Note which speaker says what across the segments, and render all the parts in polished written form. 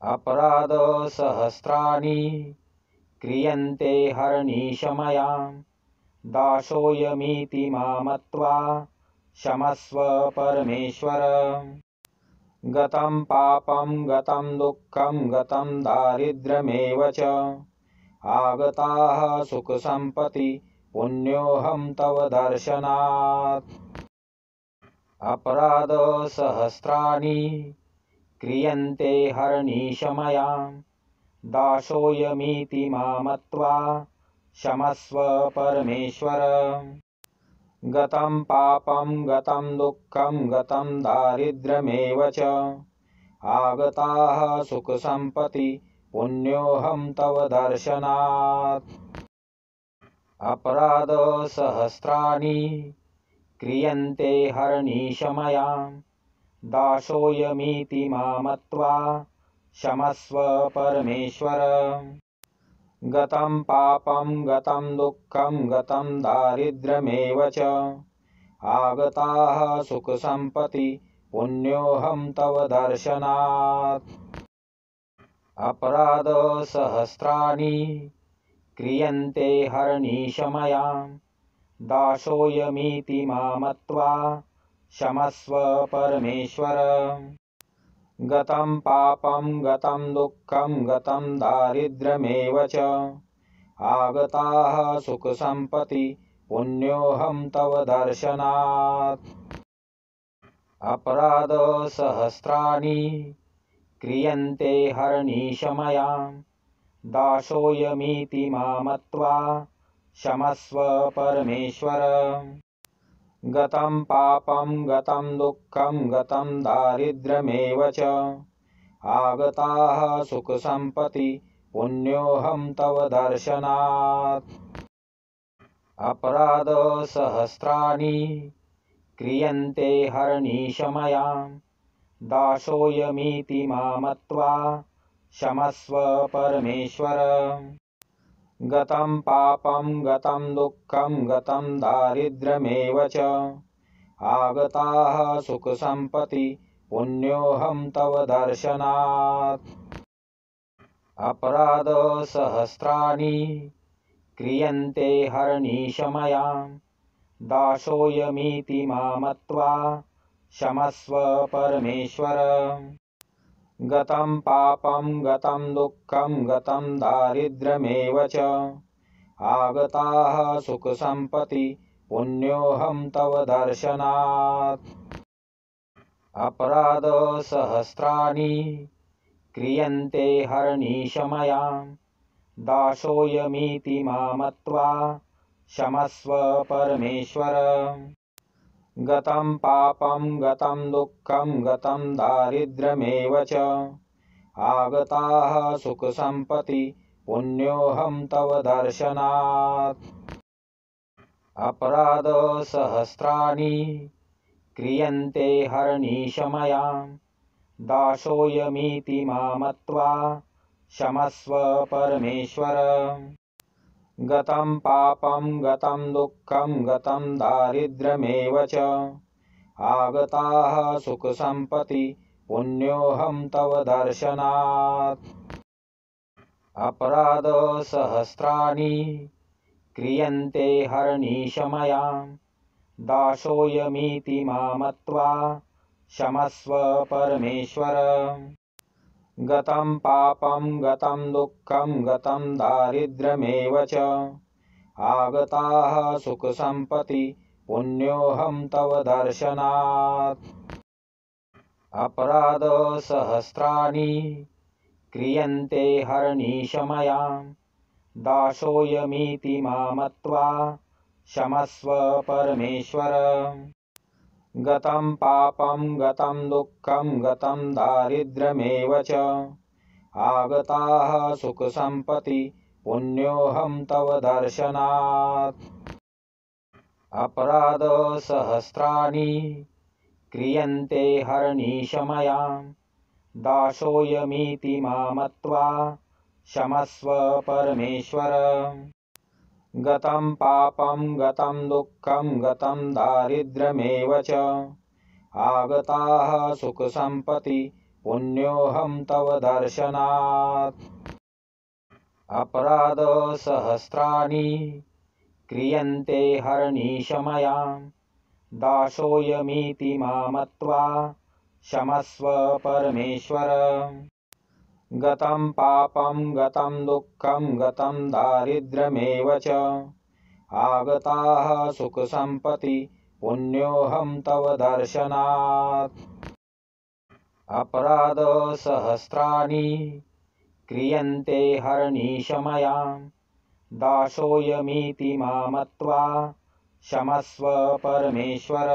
Speaker 1: अपराधसहस्राणि क्रियन्ते हरनिशमया दासोऽयमिति मामत्वा क्षमस्व परमेश्वर। गतं पापं गतं दुःखं गतं दारिद्र्यमेव च आगताः सुखसम्पत्ति पुण्योऽहं तव दर्शनात्। अपराधसहस्राणि क्रियन्ते हरनिशमया दासोऽयमिति मामत्वा क्षमस्व परमेश्वर। गतं पापं गतं दुःखं गतं दारिद्र्यमेव च आगताः सुखसम्पत्ति पुण्योऽहं तव दर्शनात्। अपराधसहस्राणि क्रियन्ते हरनिशमया दासोऽयमिति मामत्वा क्षमस्व परमेश्वर। गतं पापं गतं दुःखं गतं दारिद्र्यमेव च आगताः सुखसम्पत्ति पुण्योऽहं तव दर्शनात्। अपराधसहस्राणि क्रियन्ते हरनिशमया दासोऽयमिति मामत्वा क्षमस्व परमेश्वर। गतं पापं गतं दुःखं गतं दारिद्र्यमेव च आगताः सुखसम्पत्ति पुण्योऽहं तव दर्शनात्। अपराधसहस्राणि क्रियन्ते हरनिशमया दासोऽयमिति मामत्वा क्षमस्व परमेश्वर। गतं पापं गतं दुःखं गतं दारिद्र्यमेव च आगताः सुखसम्पत्ति पुण्योऽहं तव दर्शनात्। अपराधसहस्राणि क्रियन्ते हरनिशमया दासोऽयमिति मामत्वा क्षमस्व परमेश्वर। गतं पापं गतं दुःखं गतं दारिद्र्यमेव च आगताः सुखसम्पत्ति पुण्योऽहं तव दर्शनात्। अपराधसहस्राणि क्रियन्ते हरनिशमया दासोऽयमिति मामत्वा क्षमस्व परमेश्वर। गतं पापं गतं दुःखं गतं दारिद्र्यमेव च आगताः सुखसम्पत्ति पुण्योऽहं तव दर्शनात्। अपराधसहस्राणि क्रियन्ते हरनिशमया दासोऽयमिति मामत्वा क्षमस्व परमेश्वर। गतं पापं गतं दुःखं गतं दारिद्र्यमेव च आगताः सुखसम्पत्ति पुण्योऽहं तव दर्शनात्। अपराधसहस्राणि क्रियन्ते हरनिशमया दासोऽयमिति मामत्वा क्षमस्व परमेश्वर। गतं पापं गतं दुःखं गतं दारिद्र्यमेव च आगताः सुखसम्पत्ति पुण्योऽहं तव दर्शनात्। अपराधसहस्राणि क्रियन्ते हरनिशमया दासोऽयमिति मामत्वा क्षमस्व परमेश्वर। गतं पापं गतं दुःखं गतं दारिद्र्यमेव च आगताः सुखसम्पत्ति पुण्योऽहं तव दर्शनात्। अपराधसहस्राणि क्रियन्ते हरनिशमया दासोऽयमिति मामत्वा क्षमस्व परमेश्वर। गतं पापं गतं दुःखं गतं दारिद्र्यमेव च आगताः सुखसम्पत्ति पुण्योऽहं तव दर्शनात्। अपराधसहस्राणि क्रियन्ते हरनिशमया दासोऽयमिति मामत्वा क्षमस्व परमेश्वर। गतं पापं गतं दुःखं गतं दारिद्र्यमेव च आगताः सुखसम्पत्ति पुण्योऽहं तव दर्शनात्। अपराधसहस्राणि क्रियन्ते हरनीश मया, दासोऽयमिति मां मत्वा क्षमस्व परमेश्वर। गतं पापं गतं दुःखं गतं दारिद्र्यमेव च, आगताः सुखसम्पत्ति पुण्योऽहं तव दर्शनात्। अपराधसहस्राणि क्रियन्ते हरनीश मया, दासोऽयमिति मां मत्वा क्षमस्व परमेश्वर।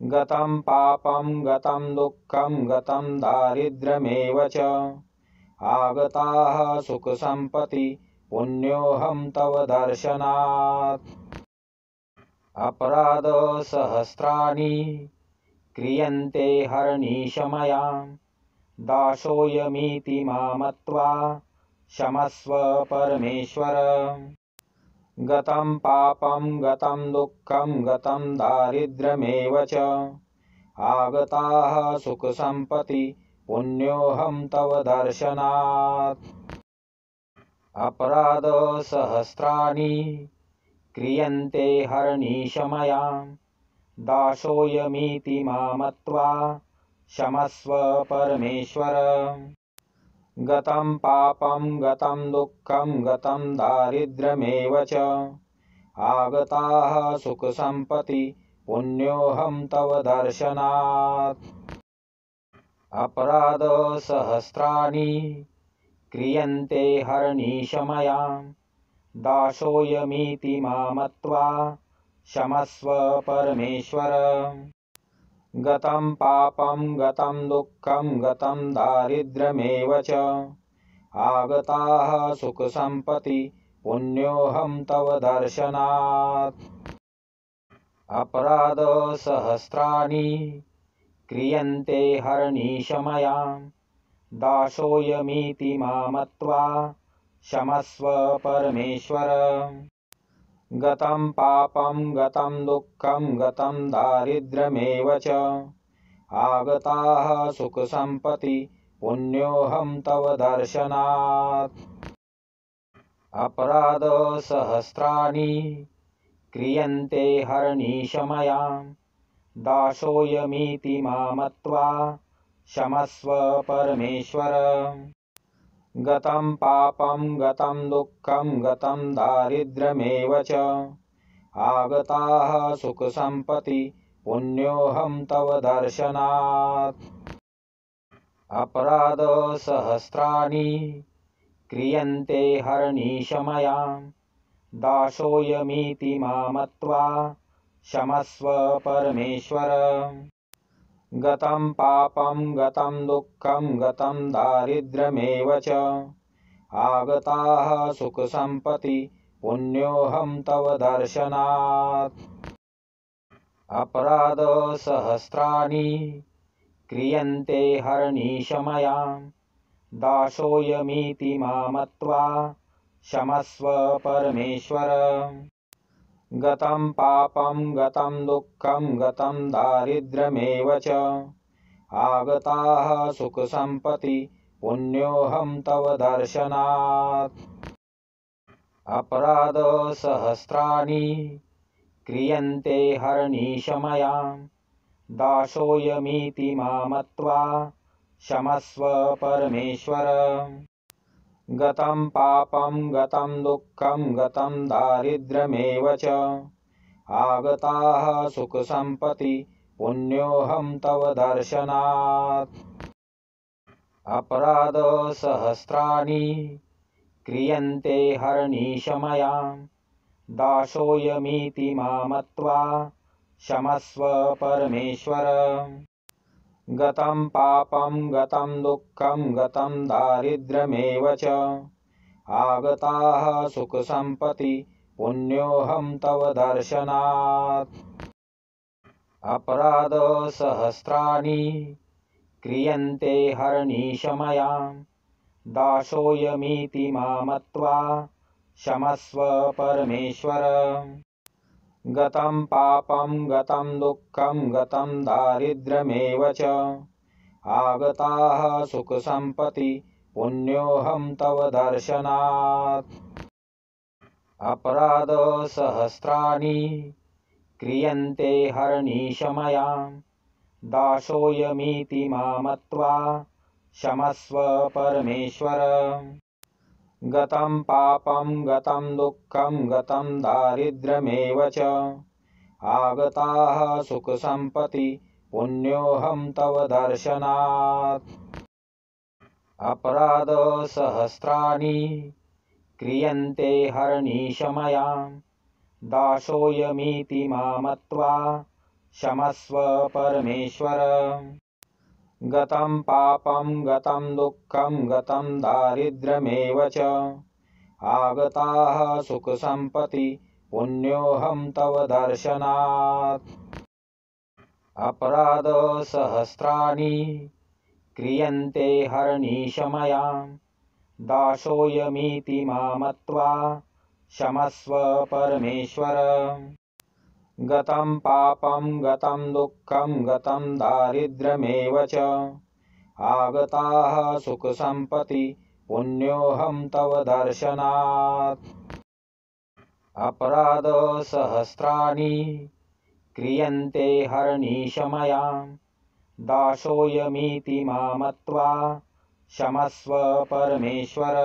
Speaker 1: गतं पापं गतं दुःखं गतं दारिद्र्यमेव च, आगताः सुखसम्पत्ति पुण्योऽहं तव दर्शनात्। अपराधसहस्राणि क्रियन्ते हरनीश मया, दासोऽयमिति मां मत्वा क्षमस्व परमेश्वर। गतं पापं गतं दुःखं गतं दारिद्र्यमेव च, आगताः सुखसम्पत्ति पुण्योऽहं तव दर्शनात्। अपराधसहस्राणि क्रियन्ते हरनीश मया, दासोऽयमिति मां मत्वा क्षमस्व परमेश्वर। गतं पापं गतं दुःखं गतं दारिद्र्यमेव च, आगताः सुखसम्पत्ति पुण्योऽहं तव दर्शनात्। अपराधसहस्राणि क्रियन्ते हरनीश मया, दासोऽयमिति मां मत्वा क्षमस्व परमेश्वर। गतं पापं गतं दुःखं गतं दारिद्र्यमेव च, आगताः सुखसम्पत्ति पुण्योऽहं तव दर्शनात्। अपराधसहस्राणि क्रियन्ते हरनीश मया, दासोऽयमिति मां मत्वा क्षमस्व परमेश्वर। गतं पापं गतं दुःखं गतं दारिद्र्यमेव च, आगताः सुखसम्पत्ति पुण्योऽहं तव दर्शनात्। अपराधसहस्राणि क्रियन्ते हरनीश मया, दासोऽयमिति मां मत्वा क्षमस्व परमेश्वर। गतं पापं गतं दुःखं गतं दारिद्र्यमेव च, आगताः सुखसम्पत्ति पुण्योऽहं तव दर्शनात्। अपराधसहस्राणि क्रियन्ते हरनीश मया, दासोऽयमिति मां मत्वा क्षमस्व परमेश्वर। गतं पापं गतं दुःखं गतं दारिद्र्यमेव च, आगताः सुखसम्पत्ति पुण्योऽहं तव दर्शनात्। अपराधसहस्राणि क्रियन्ते हरनीश मया, दासोऽयमिति मां मत्वा क्षमस्व परमेश्वर। गतं पापं गतं दुःखं गतं दारिद्र्यमेव च, आगताः सुखसम्पत्ति पुण्योऽहं तव दर्शनात्। अपराधसहस्राणि क्रियन्ते हरनीश मया, दासोऽयमिति मां मत्वा क्षमस्व परमेश्वर। गतं पापं गतं दुःखं गतं दारिद्र्यमेव च, आगताः सुखसम्पत्ति पुण्योऽहं तव दर्शनात्। अपराधसहस्राणि क्रियन्ते हरनीश मया, दासोऽयमिति मां मत्वा क्षमस्व परमेश्वर। गतं पापं गतं दुःखं गतं दारिद्र्यमेव च, आगताः सुखसम्पत्ति पुण्योऽहं तव दर्शनात्। अपराधसहस्राणि क्रियन्ते हरनीश मया, दासोऽयमिति मां मत्वा क्षमस्व परमेश्वर। गतं पापं गतं दुःखं गतं दारिद्र्यमेव च, आगताः सुखसम्पत्ति पुण्योऽहं तव दर्शनात्। अपराधसहस्राणि क्रियन्ते हरनीश मया दासोऽयमिति मां मत्वा क्षमस्व परमेश्वर। गतं पापं गतं दुःखं गतं दारिद्र्यमेव च आगताः सुखसम्पत्ति पुण्योऽहं तव दर्शनात्। अपराधसहस्राणि क्रियन्ते हरनीश मया दासोऽयमिति मां मत्वा क्षमस्व परमेश्वर। गतं पापं गतं दुःखं गतं दारिद्र्यमेव च आगताः सुखसम्पत्ति पुण्योऽहं तव दर्शनात्। अपराधसहस्राणि क्रियन्ते हरनीश मया दासोऽयमिति मां मत्वा क्षमस्व परमेश्वर। गतं पापं गतं दुःखं गतं दारिद्र्यमेव च आगताः सुखसम्पत्ति पुण्योऽहं तव दर्शनात्। अपराधसहस्राणि क्रियन्ते हरनीश मया दासोऽयमिति मां मत्वा क्षमस्व परमेश्वर।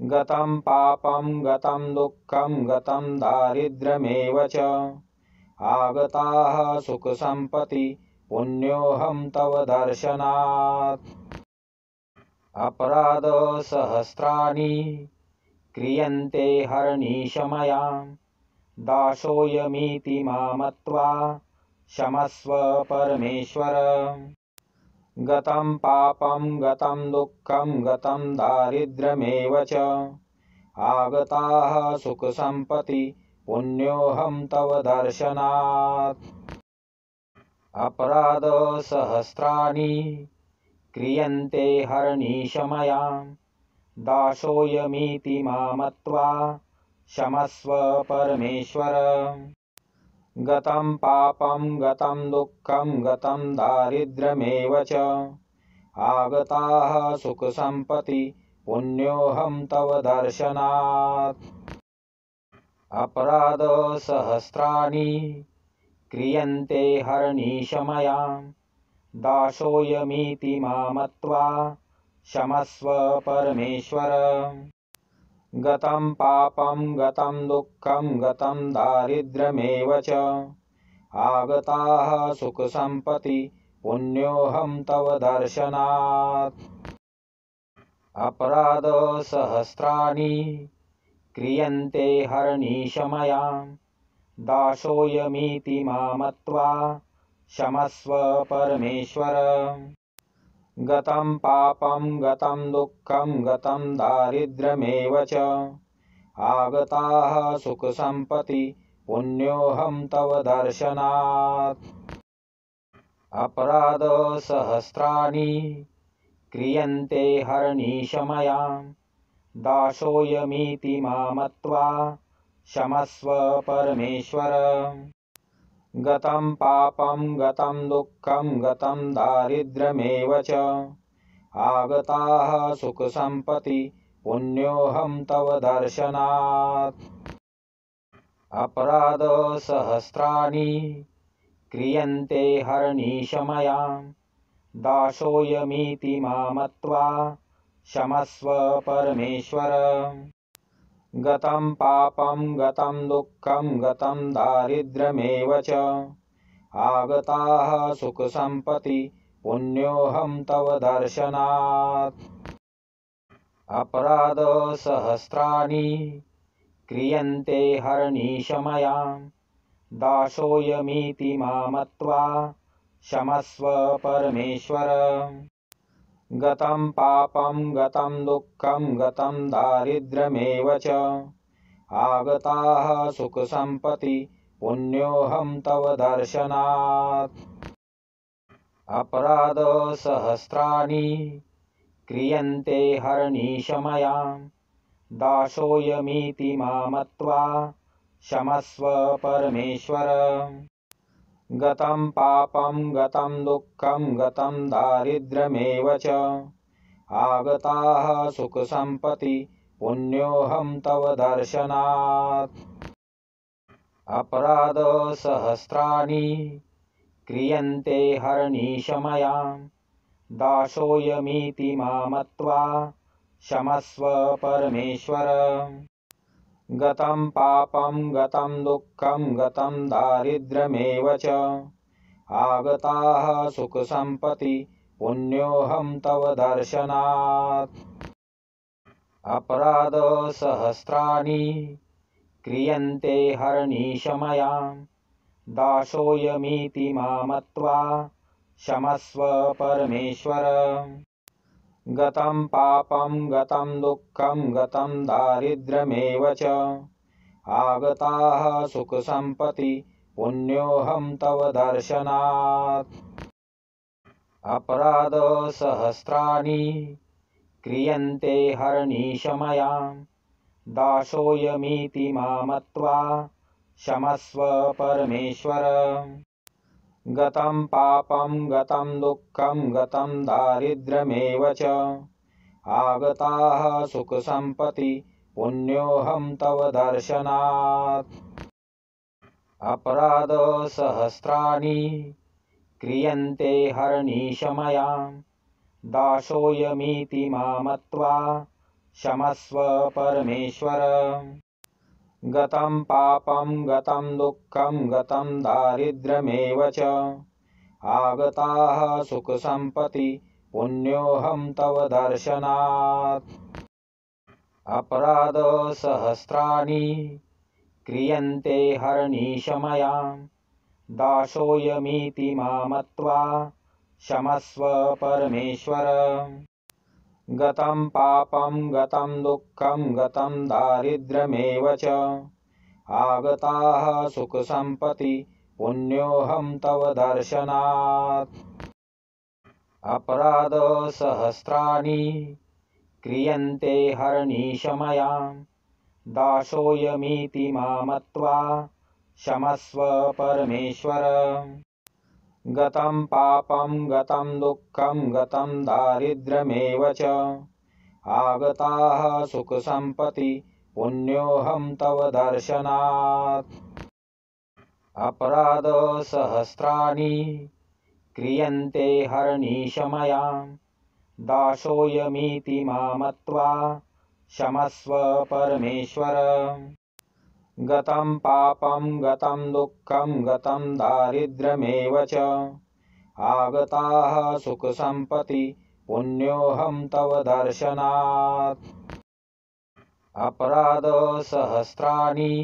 Speaker 1: गतं पापं गतं दुःखं गतं दारिद्र्यमेव च आगताः सुखसम्पत्ति पुण्योऽहं तव दर्शनात्। अपराधसहस्राणि क्रियन्ते हरनीश मया दासोऽयमिति मां मत्वा क्षमस्व परमेश्वर। गतं पापं गतं दुःखं गतं दारिद्र्यमेव च आगताः सुखसम्पत्ति पुण्योऽहं तव दर्शनात्। अपराधसहस्राणि क्रियन्ते हरनीश मया दासोऽयमिति मां मत्वा क्षमस्व परमेश्वर। गतं पापं गतं दुःखं गतं दारिद्र्यमेव च आगताः सुखसम्पत्ति पुण्योऽहं तव दर्शनात्। अपराधसहस्राणि क्रियन्ते हरनीश मया दासोऽयमिति मां मत्वा क्षमस्व परमेश्वर। गतं पापं गतं दुःखं गतं दारिद्र्यमेव च आगताः सुखसम्पत्ति पुण्योऽहं तव दर्शनात्। अपराधसहस्राणि क्रियन्ते हरनीश मया दासोऽयमिति मां मत्वा क्षमस्व परमेश्वर। गतं पापं गतं दुःखं गतं दारिद्र्यमेव च आगताः सुखसम्पत्ति पुण्योऽहं तव दर्शनात्। अपराधसहस्राणि क्रियन्ते हरनीश मया दासोऽयमिति मां मत्वा क्षमस्व परमेश्वर। गतं पापं गतं दुःखं गतं दारिद्र्यमेव च आगताः सुखसम्पत्ति पुण्योऽहं तव दर्शनात्। अपराधसहस्राणि क्रियन्ते हरनीश मया दासोऽयमिति मां मत्वा क्षमस्व परमेश्वर। गतं पापं गतं दुःखं गतं दारिद्र्यमेव च आगताः सुखसम्पत्ति पुण्योऽहं तव दर्शनात्। अपराधसहस्राणि क्रियन्ते हरनीश मया दासोऽयमिति मां मत्वा क्षमस्व परमेश्वर। गतं पापं गतं दुःखं गतं दारिद्र्यमेव च आगताः सुखसम्पत्ति पुण्योऽहं तव दर्शनात्। अपराधसहस्राणि क्रियन्ते हरनीश मया दासोऽयमिति मां मत्वा क्षमस्व परमेश्वर। गतं पापं गतं दुःखं गतं दारिद्र्यमेव च आगताः सुखसम्पत्ति पुण्योऽहं तव दर्शनात्। अपराधसहस्राणि क्रियन्ते हरनीश मया दासोऽयमिति मामत्वा क्षमस्व परमेश्वर। गतं पापं गतं दुःखं गतं दारिद्र्यमेव च आगताः सुखसम्पत्ति पुण्योऽहं तव दर्शनात्। अपराधसहस्राणि क्रियन्ते हरनीश मया दासोऽयमिति मामत्वा क्षमस्व परमेश्वर। गतं पापं गतं दुःखं गतं दारिद्र्यमेव च आगताः सुखसम्पत्ति पुण्योऽहं तव दर्शनात्। अपराधसहस्राणि क्रियन्ते हरनीश मया दासोऽयमिति मामत्वा क्षमस्व परमेश्वर। गतं पापं गतं दुःखं गतं दारिद्र्यमेव च आगताः सुखसम्पत्ति पुण्योऽहं तव दर्शनात्। अपराधसहस्राणि क्रियन्ते हरनीश मया दासोऽयमिति मामत्वा क्षमस्व परमेश्वर। गतं पापं गतं दुःखं गतं दारिद्र्यमेव च आगताः सुखसम्पत्ति पुण्योऽहं तव दर्शनात्। अपराधसहस्राणि क्रियन्ते हरनीश मया दासोऽयमिति मामत्वा क्षमस्व परमेश्वर। गतं पापं गतं दुःखं गतं दारिद्र्यमेव च आगताः सुखसम्पत्ति पुण्योऽहं तव दर्शनात्। अपराधसहस्राणि क्रियन्ते हरनीश मया दासोऽयमिति मामत्वा क्षमस्व परमेश्वर। गतं पापं गतं दुःखं गतं दारिद्र्यमेव च आगताः सुखसम्पत्ति पुण्योऽहं तव दर्शनात्। अपराधसहस्राणि क्रियन्ते हरनीश मया दासोऽयमिति मामत्वा क्षमस्व परमेश्वर। गतं पापं गतं दुःखं गतं दारिद्र्यमेव च आगताः सुखसम्पत्ति पुण्योऽहं तव दर्शनात्। अपराधसहस्राणि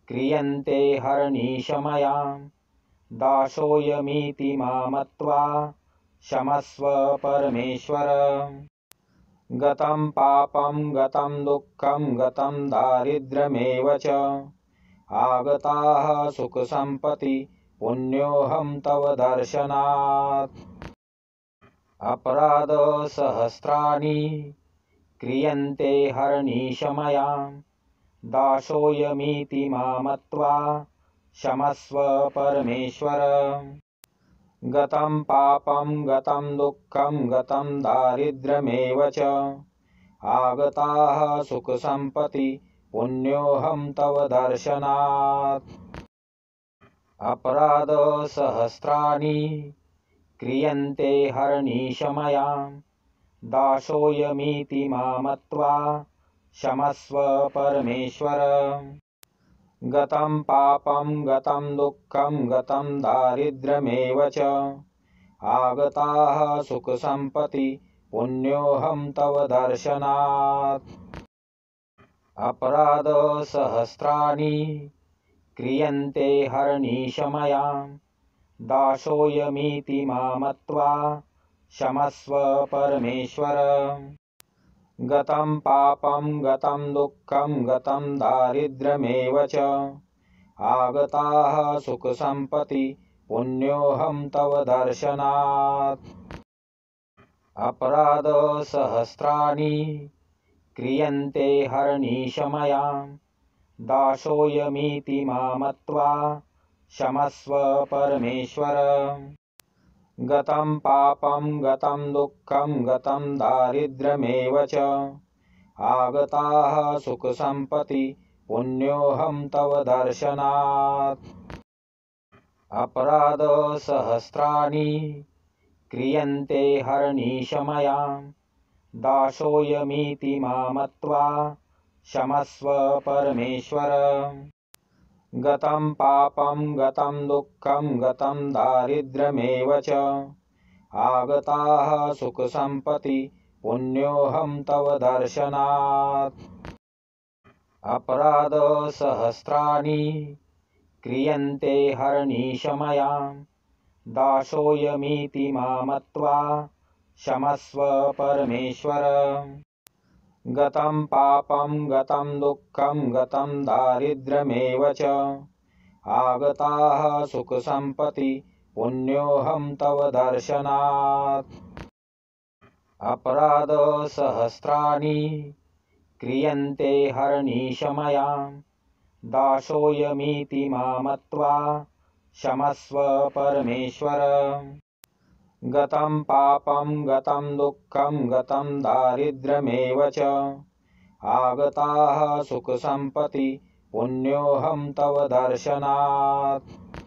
Speaker 1: क्रियन्ते हरनीश मया दासोऽयमिति मामत्वा क्षमस्व परमेश्वर। गतं पापं गतं दुःखं गतं दारिद्र्यमेव च आगताः सुखसम्पत्ति पुण्योऽहं तव दर्शनात्। अपराधसहस्राणि क्रियन्ते हरनीश मया दासोऽयमिति मामत्वा क्षमस्व परमेश्वर। गतं पापं गतं दुःखं गतं दारिद्र्यमेव च आगताः सुखसम्पत्ति पुण्योऽहं तव दर्शनात्। अपराधसहस्राणि क्रियन्ते हरनीश मया दासोऽयमिति मामत्वा क्षमस्व परमेश्वर। गतं पापं गतं दुःखं गतं दारिद्र्यमेव च आगताः सुखसम्पत्ति पुण्योऽहं तव दर्शनात्। अपराधसहस्राणि क्रियन्ते हरनीश मया दासोऽयमिति मामत्वा क्षमस्व परमेश्वर। गतं पापं गतं दुःखं गतं दारिद्र्यमेव च आगताः सुखसम्पत्ति पुण्योऽहं तव दर्शनात्। अपराधसहस्राणि क्रियन्ते हरनीश मया दासोऽयमिति मामत्वा क्षमस्व परमेश्वर। गतं पापं गतं दुःखं गतं दारिद्र्यमेव च आगताः सुखसम्पत्ति पुण्योऽहं तव दर्शनात्। अपराधसहस्राणि क्रियन्ते हरनीश मया दासोऽयमिति मामत्वा क्षमस्व परमेश्वर। गतं पापं गतं दुःखं गतं दारिद्र्यमेव च आगताः सुखसम्पत्ति पुण्योऽहं तव दर्शनात्। अपराधसहस्राणि क्रियन्ते हरनीश मया दासोऽयमिति मामत्वा क्षमस्व परमेश्वर। गतं पापं गतं दुःखं गतं दारिद्र्यमेव च आगताः सुखसम्पत्ति पुण्योऽहं तव दर्शनात्। अपराधसहस्राणि क्रियन्ते हरनीश मया दासोऽयमिति मामत्वा क्षमस्व परमेश्वर। गतं पापं गतं दुःखं गतं दारिद्र्यमेव च आगताः सुखसम्पत्ति पुण्योऽहं तव दर्शनात्।